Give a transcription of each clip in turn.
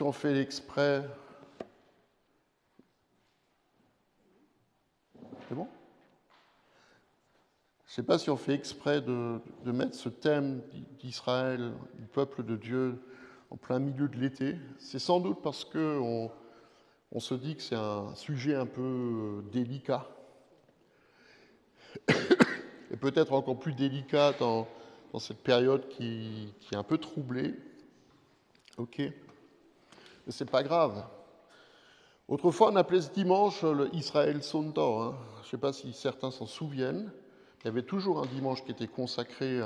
si on fait exprès. C'est bon? Je ne sais pas si on fait exprès de mettre ce thème d'Israël, du peuple de Dieu, en plein milieu de l'été. C'est sans doute parce qu'on se dit que c'est un sujet un peu délicat. Et peut-être encore plus délicat dans cette période qui est un peu troublée. Ok. Mais c'est pas grave. Autrefois, on appelait ce dimanche le Israël Sonntag. Hein. Je ne sais pas si certains s'en souviennent. Il y avait toujours un dimanche qui était consacré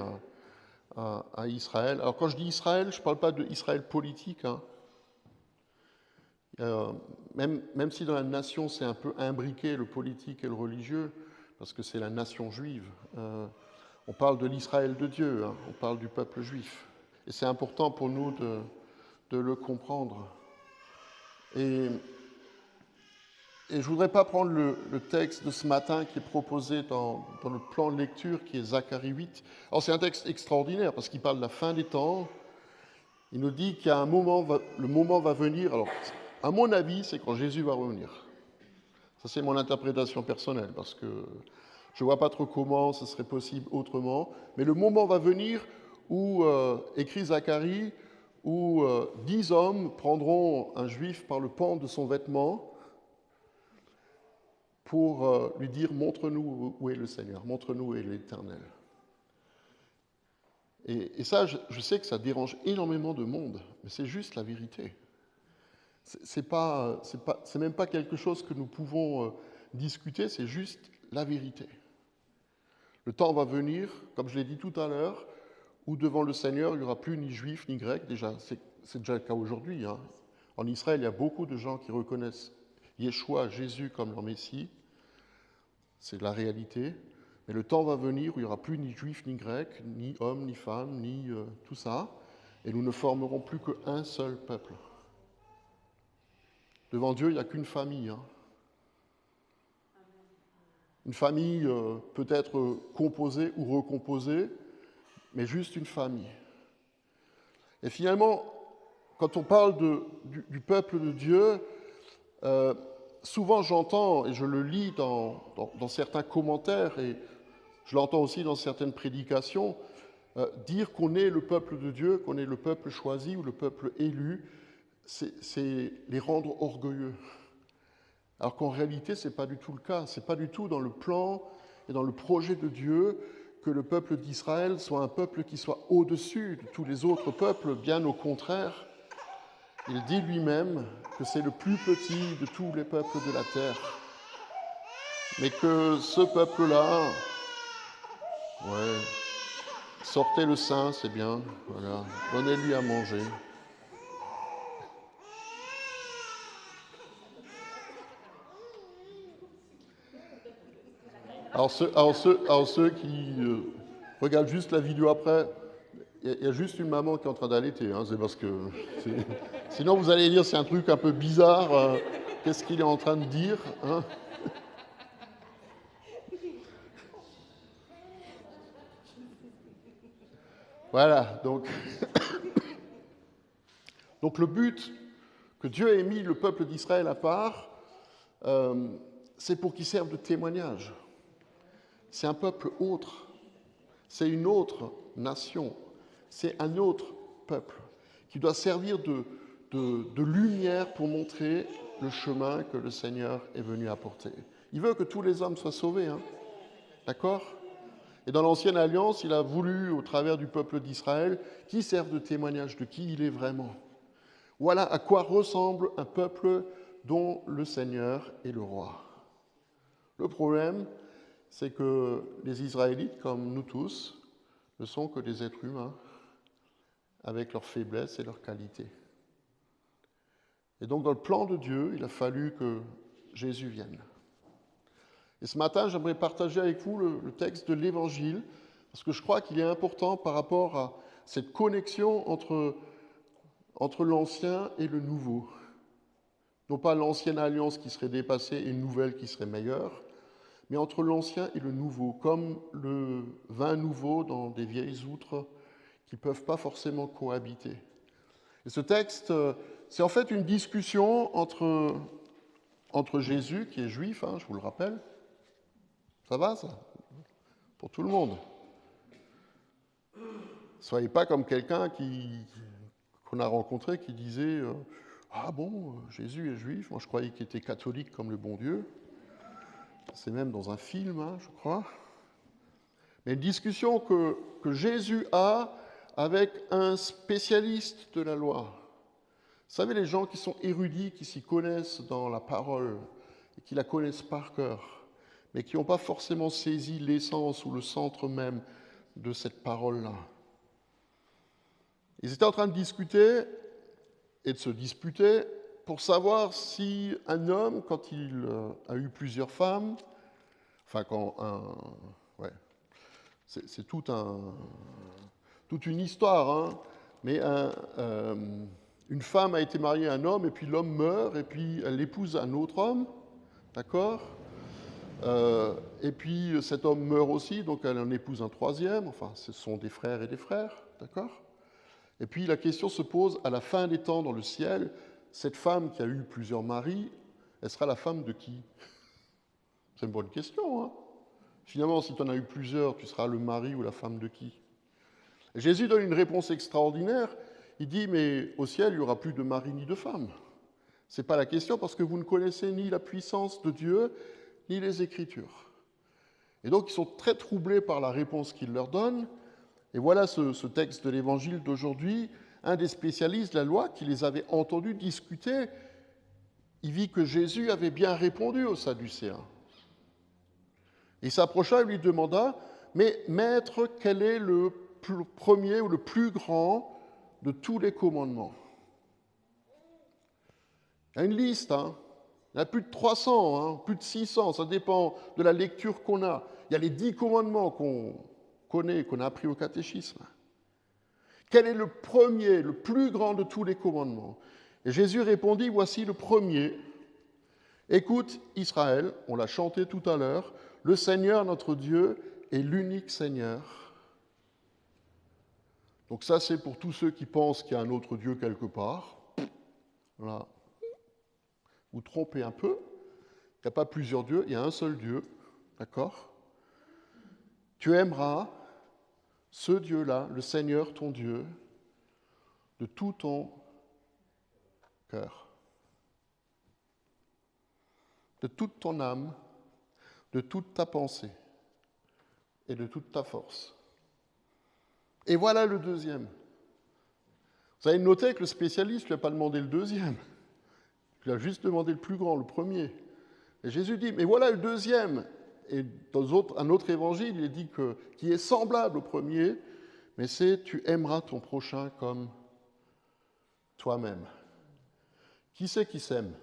à Israël. Alors quand je dis Israël, je ne parle pas d'Israël politique. Hein. Même si dans la nation c'est un peu imbriqué le politique et le religieux, parce que c'est la nation juive, on parle de l'Israël de Dieu, hein, on parle du peuple juif. Et c'est important pour nous de le comprendre. Et je ne voudrais pas prendre le texte de ce matin qui est proposé dans le plan de lecture, qui est Zacharie 8. Alors c'est un texte extraordinaire, parce qu'il parle de la fin des temps. Il nous dit qu'il y a un moment, le moment va venir. Alors, à mon avis, c'est quand Jésus va revenir. Ça, c'est mon interprétation personnelle, parce que je ne vois pas trop comment ce serait possible autrement. Mais le moment va venir où, écrit Zacharie, où 10 hommes prendront un juif par le pan de son vêtement pour lui dire « Montre-nous où est le Seigneur, montre-nous où est l'Éternel ». Et ça, je sais que ça dérange énormément de monde, mais c'est juste la vérité. C'est même pas quelque chose que nous pouvons discuter, c'est juste la vérité. Le temps va venir, comme je l'ai dit tout à l'heure, où devant le Seigneur, il n'y aura plus ni juif ni grec. Déjà, c'est déjà le cas aujourd'hui. Hein. En Israël, il y a beaucoup de gens qui reconnaissent Yeshua, Jésus, comme leur Messie. C'est la réalité. Mais le temps va venir où il n'y aura plus ni juif ni grec, ni homme ni femme, ni tout ça. Et nous ne formerons plus qu'un seul peuple. Devant Dieu, il n'y a qu'une famille. Hein. Une famille peut-être composée ou recomposée, mais juste une famille. Et finalement, quand on parle du peuple de Dieu, souvent j'entends, et je le lis dans certains commentaires, et je l'entends aussi dans certaines prédications, dire qu'on est le peuple de Dieu, qu'on est le peuple choisi ou le peuple élu, c'est les rendre orgueilleux. Alors qu'en réalité, ce n'est pas du tout le cas. Ce n'est pas du tout dans le plan et dans le projet de Dieu que le peuple d'Israël soit un peuple qui soit au-dessus de tous les autres peuples, bien au contraire. Il dit lui-même que c'est le plus petit de tous les peuples de la terre. Mais que ce peuple-là, ouais, sortez le sein, c'est bien, voilà, donnez-lui à manger. Alors ceux qui regardent juste la vidéo après, il y a juste une maman qui est en train d'allaiter, hein, c'est parce que... Sinon vous allez dire c'est un truc un peu bizarre, qu'est-ce qu'il est en train de dire hein. Voilà, donc le but que Dieu ait mis le peuple d'Israël à part, c'est pour qu'il serve de témoignage. C'est un peuple autre, c'est une autre nation, c'est un autre peuple qui doit servir de lumière pour montrer le chemin que le Seigneur est venu apporter. Il veut que tous les hommes soient sauvés, hein, d'accord ? Et dans l'Ancienne Alliance, il a voulu, au travers du peuple d'Israël, qu'il serve de témoignage de qui il est vraiment. Voilà à quoi ressemble un peuple dont le Seigneur est le roi. Le problème, c'est que les Israélites, comme nous tous, ne sont que des êtres humains, avec leurs faiblesses et leurs qualités. Et donc, dans le plan de Dieu, il a fallu que Jésus vienne. Et ce matin, j'aimerais partager avec vous le texte de l'Évangile, parce que je crois qu'il est important par rapport à cette connexion entre l'ancien et le nouveau. Non pas l'ancienne alliance qui serait dépassée et une nouvelle qui serait meilleure, mais entre l'ancien et le nouveau, comme le vin nouveau dans des vieilles outres qui ne peuvent pas forcément cohabiter. Et ce texte c'est en fait une discussion entre Jésus, qui est juif, hein, je vous le rappelle. Ça va, ça? Pour tout le monde. Soyez pas comme quelqu'un qu'on a rencontré qui disait ah bon, Jésus est juif, moi je croyais qu'il était catholique comme le bon Dieu. C'est même dans un film, hein, je crois. Mais une discussion que Jésus a avec un spécialiste de la loi. Vous savez, les gens qui sont érudits, qui s'y connaissent dans la parole, et qui la connaissent par cœur, mais qui n'ont pas forcément saisi l'essence ou le centre même de cette parole-là. Ils étaient en train de discuter et de se disputer pour savoir si un homme, quand il a eu plusieurs femmes, enfin quand c'est toute une histoire, hein, mais une femme a été mariée à un homme et puis l'homme meurt et puis elle épouse un autre homme, d'accord ? Et puis cet homme meurt aussi, donc elle en épouse un troisième, enfin ce sont des frères et des frères, d'accord ? Et puis la question se pose, à la fin des temps dans le ciel, cette femme qui a eu plusieurs maris, elle sera la femme de qui? C'est une bonne question, hein? Finalement, si tu en as eu plusieurs, tu seras le mari ou la femme de qui? Et Jésus donne une réponse extraordinaire, il dit, mais au ciel, il n'y aura plus de mari ni de femme. Ce n'est pas la question parce que vous ne connaissez ni la puissance de Dieu, ni les Écritures. Et donc, ils sont très troublés par la réponse qu'il leur donne. Et voilà ce texte de l'Évangile d'aujourd'hui, un des spécialistes de la loi qui les avait entendus discuter, il vit que Jésus avait bien répondu aux Sadducéens. Il s'approcha et lui demanda, mais maître, quel est le premier ou le plus grand de tous les commandements? Il y a une liste, hein. Il y en a plus de 300, hein, plus de 600, ça dépend de la lecture qu'on a. Il y a les 10 commandements qu'on connaît, qu'on a appris au catéchisme. Quel est le premier, le plus grand de tous les commandements? Et Jésus répondit, voici le premier. Écoute, Israël, on l'a chanté tout à l'heure, le Seigneur, notre Dieu, est l'unique Seigneur. Donc ça, c'est pour tous ceux qui pensent qu'il y a un autre Dieu quelque part. Voilà. Vous trompez un peu. Il n'y a pas plusieurs dieux, il y a un seul Dieu. D'accord? Tu aimeras ce Dieu-là, le Seigneur, ton Dieu, de tout ton cœur, de toute ton âme, de toute ta pensée et de toute ta force. Et voilà le deuxième. Vous avez noté que le spécialiste ne lui a pas demandé le deuxième. Il a juste demandé le plus grand, le premier. Et Jésus dit, mais voilà le deuxième. Et dans un autre évangile, il est dit qui est semblable au premier, mais c'est tu aimeras ton prochain comme toi-même. Qui c'est qui s'aime?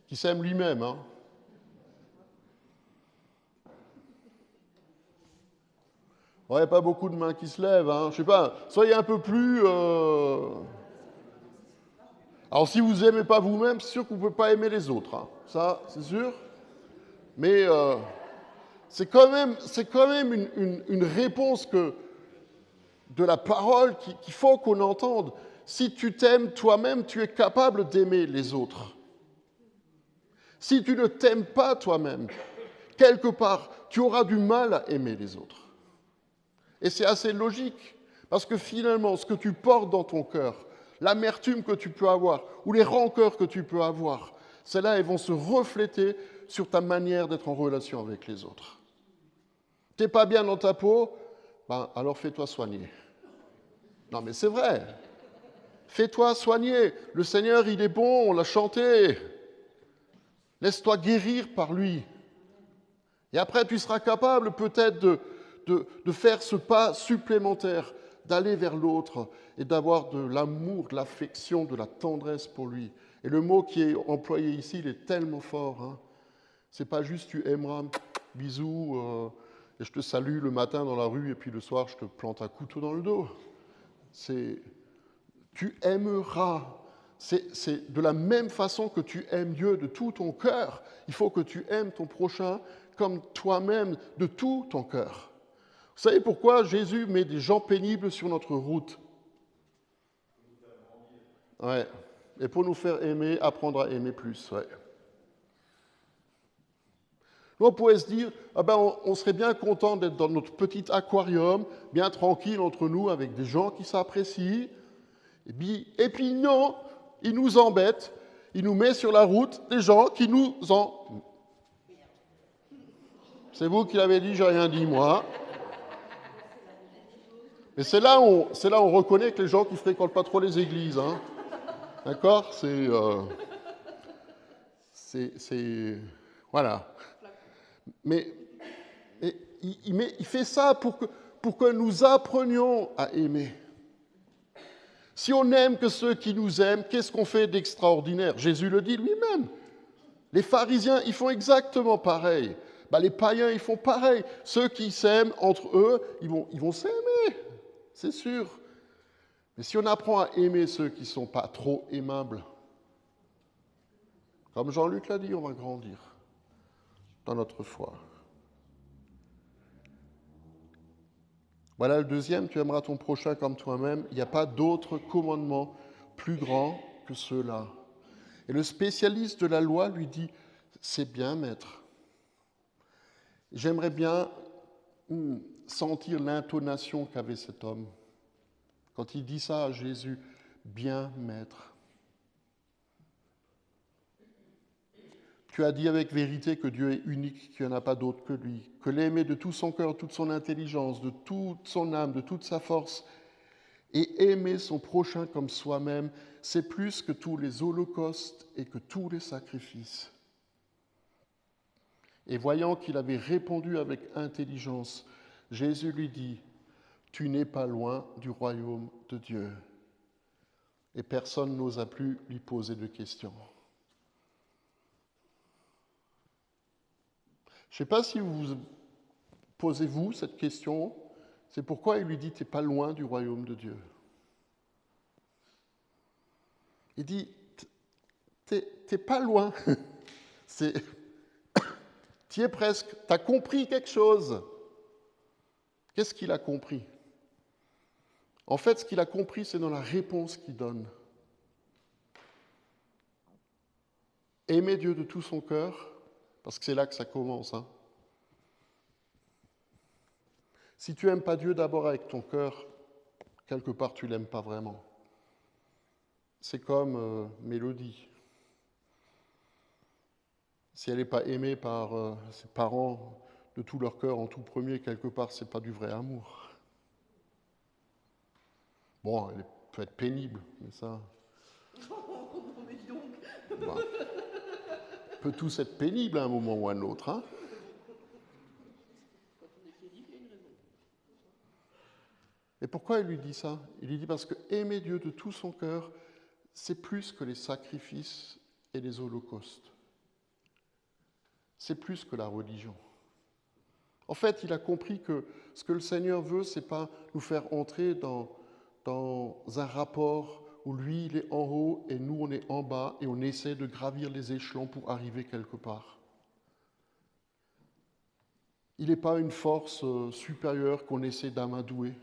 Qui s'aime lui-même, hein? Il n'y a pas beaucoup de mains qui se lèvent, hein. Je sais pas, soyez un peu plus... Alors si vous n'aimez pas vous-même, c'est sûr que vous ne pouvez pas aimer les autres, hein. Ça, c'est sûr. Mais c'est quand même une réponse de la parole qu'il faut qu'on entende. Si tu t'aimes toi-même, tu es capable d'aimer les autres. Si tu ne t'aimes pas toi-même, quelque part, tu auras du mal à aimer les autres. Et c'est assez logique, parce que finalement, ce que tu portes dans ton cœur, l'amertume que tu peux avoir, ou les rancœurs que tu peux avoir, celles-là, elles vont se refléter sur ta manière d'être en relation avec les autres. Tu n'es pas bien dans ta peau, ben, alors fais-toi soigner. Non mais c'est vrai, fais-toi soigner. Le Seigneur, il est bon, on l'a chanté. Laisse-toi guérir par lui. Et après, tu seras capable peut-être de faire ce pas supplémentaire, d'aller vers l'autre et d'avoir de l'amour, de l'affection, de la tendresse pour lui. Et le mot qui est employé ici, il est tellement fort. Hein. Ce n'est pas juste tu aimeras, bisous, et je te salue le matin dans la rue et puis le soir je te plante un couteau dans le dos. C'est tu aimeras. C'est de la même façon que tu aimes Dieu de tout ton cœur. Il faut que tu aimes ton prochain comme toi-même de tout ton cœur. Vous savez pourquoi Jésus met des gens pénibles sur notre route? Ouais. Et pour nous faire aimer, apprendre à aimer plus. Ouais. Nous, on pourrait se dire, ah ben, on serait bien content d'être dans notre petit aquarium, bien tranquille entre nous, avec des gens qui s'apprécient. Et puis non, il nous embête, il nous met sur la route des gens qui nous en... C'est vous qui l'avez dit, j'ai rien dit, moi. Et c'est là où on reconnaît que les gens qui ne fréquentent pas trop les églises, hein. D'accord? Voilà. Mais il fait ça pour que nous apprenions à aimer. Si on n'aime que ceux qui nous aiment, qu'est-ce qu'on fait d'extraordinaire? Jésus le dit lui-même. Les pharisiens, ils font exactement pareil. Les païens, ils font pareil. Ceux qui s'aiment entre eux, ils vont s'aimer, c'est sûr. Mais si on apprend à aimer ceux qui ne sont pas trop aimables, comme Jean-Luc l'a dit, on va grandir dans notre foi. Voilà le deuxième, tu aimeras ton prochain comme toi-même. Il n'y a pas d'autre commandement plus grand que ceux-là. Et le spécialiste de la loi lui dit, c'est bien, maître. J'aimerais bien sentir l'intonation qu'avait cet homme quand il dit ça à Jésus, bien, maître. Tu as dit avec vérité que Dieu est unique, qu'il n'y en a pas d'autre que lui, que l'aimer de tout son cœur, toute son intelligence, de toute son âme, de toute sa force, et aimer son prochain comme soi-même, c'est plus que tous les holocaustes et que tous les sacrifices. Et voyant qu'il avait répondu avec intelligence, Jésus lui dit, tu n'es pas loin du royaume de Dieu. Et personne n'osa plus lui poser de questions. Je ne sais pas si vous posez-vous cette question, c'est pourquoi il lui dit, tu n'es pas loin du royaume de Dieu. Il dit, t'es pas loin, tu y es presque, tu as compris quelque chose. Qu'est-ce qu'il a compris? En fait, ce qu'il a compris, c'est dans la réponse qu'il donne. Aimer Dieu de tout son cœur, parce que c'est là que ça commence. Hein. Si tu n'aimes pas Dieu d'abord avec ton cœur, quelque part tu ne l'aimes pas vraiment. C'est comme Mélodie. Si elle n'est pas aimée par ses parents de tout leur cœur en tout premier, quelque part, ce n'est pas du vrai amour. Bon, elle peut être pénible, mais ça... Bon. On peut tous être pénibles à un moment ou à un autre. Hein. Et pourquoi il lui dit ça? Il lui dit parce que aimer Dieu de tout son cœur, c'est plus que les sacrifices et les holocaustes. C'est plus que la religion. En fait, il a compris que ce que le Seigneur veut, ce n'est pas nous faire entrer dans un rapport où lui, il est en haut et nous, on est en bas et on essaie de gravir les échelons pour arriver quelque part. Il n'est pas une force supérieure qu'on essaie d'amadouer.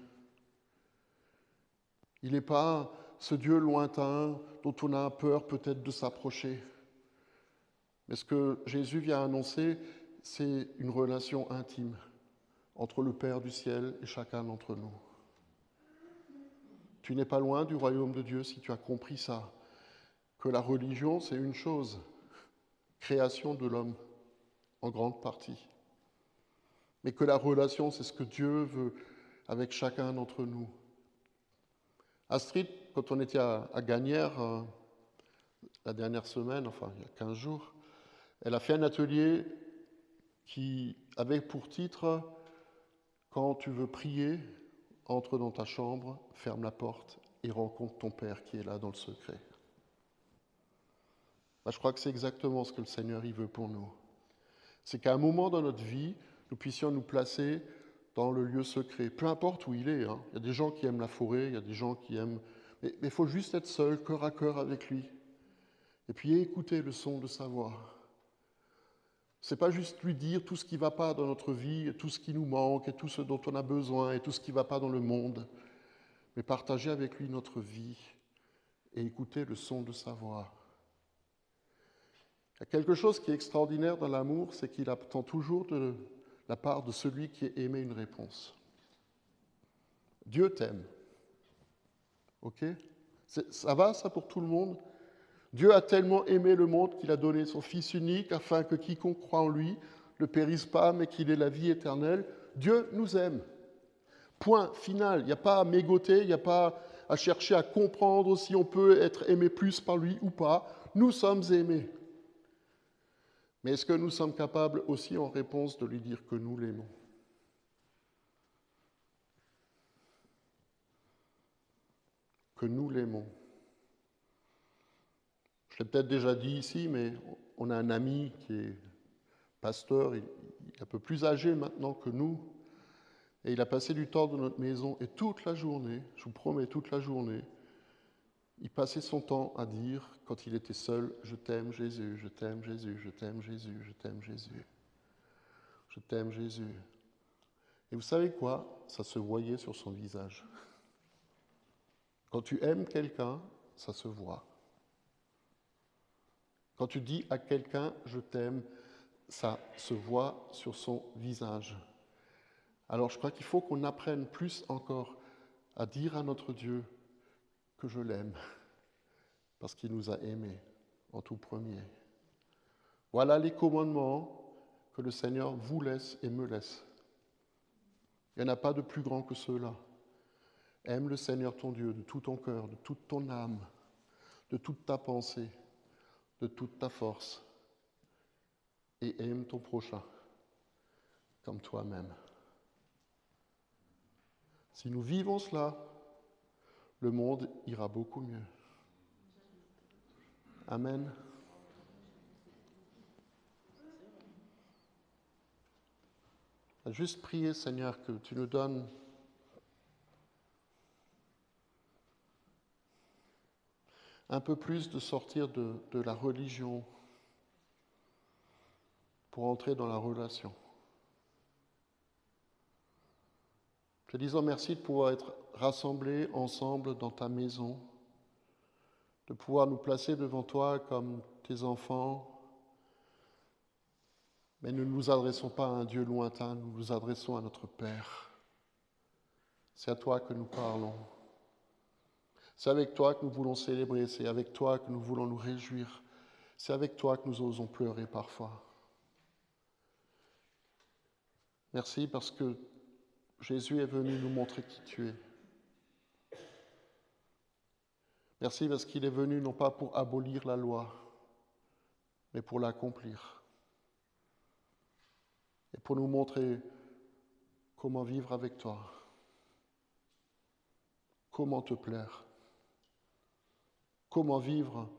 Il n'est pas ce Dieu lointain dont on a peur peut-être de s'approcher. Mais ce que Jésus vient annoncer, c'est une relation intime entre le Père du ciel et chacun d'entre nous. Tu n'es pas loin du royaume de Dieu si tu as compris ça, que la religion, c'est une chose, création de l'homme, en grande partie. Mais que la relation, c'est ce que Dieu veut avec chacun d'entre nous. Astrid, quand on était à Gagnères, la dernière semaine, enfin il y a 15 jours, elle a fait un atelier qui avait pour titre « Quand tu veux prier, entre dans ta chambre, ferme la porte et rencontre ton Père qui est là dans le secret. » Je crois que c'est exactement ce que le Seigneur il veut pour nous. C'est qu'à un moment dans notre vie, nous puissions nous placer dans le lieu secret, peu importe où il est. Hein. Il y a des gens qui aiment la forêt, il y a des gens qui aiment... Mais il faut juste être seul, cœur à cœur avec lui. Et puis écouter le son de sa voix. Ce n'est pas juste lui dire tout ce qui ne va pas dans notre vie, et tout ce qui nous manque, et tout ce dont on a besoin, et tout ce qui ne va pas dans le monde, mais partager avec lui notre vie et écouter le son de sa voix. Il y a quelque chose qui est extraordinaire dans l'amour, c'est qu'il attend toujours de la part de celui qui est aimé une réponse. Dieu t'aime. Ok ? Ça va, ça, pour tout le monde ? Dieu a tellement aimé le monde qu'il a donné son Fils unique afin que quiconque croit en lui ne périsse pas, mais qu'il ait la vie éternelle. Dieu nous aime. Point final. Il n'y a pas à mégoter, il n'y a pas à chercher à comprendre si on peut être aimé plus par lui ou pas. Nous sommes aimés. Mais est-ce que nous sommes capables aussi en réponse de lui dire que nous l'aimons ? Que nous l'aimons. Je l'ai peut-être déjà dit ici, mais on a un ami qui est pasteur, il est un peu plus âgé maintenant que nous, et il a passé du temps dans notre maison, et toute la journée, je vous promets, toute la journée, il passait son temps à dire, quand il était seul, « Je t'aime Jésus, je t'aime Jésus, je t'aime Jésus, je t'aime Jésus, je t'aime Jésus ». Et vous savez quoi ? Ça se voyait sur son visage. Quand tu aimes quelqu'un, ça se voit. Quand tu dis à quelqu'un « je t'aime », ça se voit sur son visage. Alors je crois qu'il faut qu'on apprenne plus encore à dire à notre Dieu que je l'aime, parce qu'il nous a aimés en tout premier. Voilà les commandements que le Seigneur vous laisse et me laisse. Il n'y en a pas de plus grand que ceux-là. Aime le Seigneur ton Dieu de tout ton cœur, de toute ton âme, de toute ta pensée, de toute ta force, et aime ton prochain comme toi-même. Si nous vivons cela, le monde ira beaucoup mieux. Amen. Juste prier, Seigneur, que tu nous donnes un peu plus de sortir de la religion pour entrer dans la relation. Te disons merci de pouvoir être rassemblés ensemble dans ta maison, de pouvoir nous placer devant toi comme tes enfants, mais nous ne nous adressons pas à un Dieu lointain, nous nous adressons à notre Père. C'est à toi que nous parlons. C'est avec toi que nous voulons célébrer, c'est avec toi que nous voulons nous réjouir, c'est avec toi que nous osons pleurer parfois. Merci parce que Jésus est venu nous montrer qui tu es. Merci parce qu'il est venu non pas pour abolir la loi, mais pour l'accomplir. Et pour nous montrer comment vivre avec toi, comment te plaire, comment vivre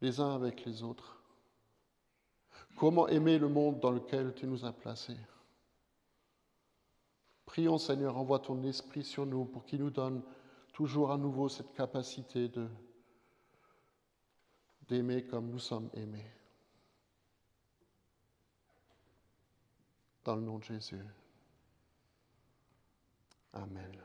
les uns avec les autres, comment aimer le monde dans lequel tu nous as placés. Prions, Seigneur, envoie ton esprit sur nous pour qu'il nous donne toujours à nouveau cette capacité d'aimer comme nous sommes aimés. Dans le nom de Jésus. Amen.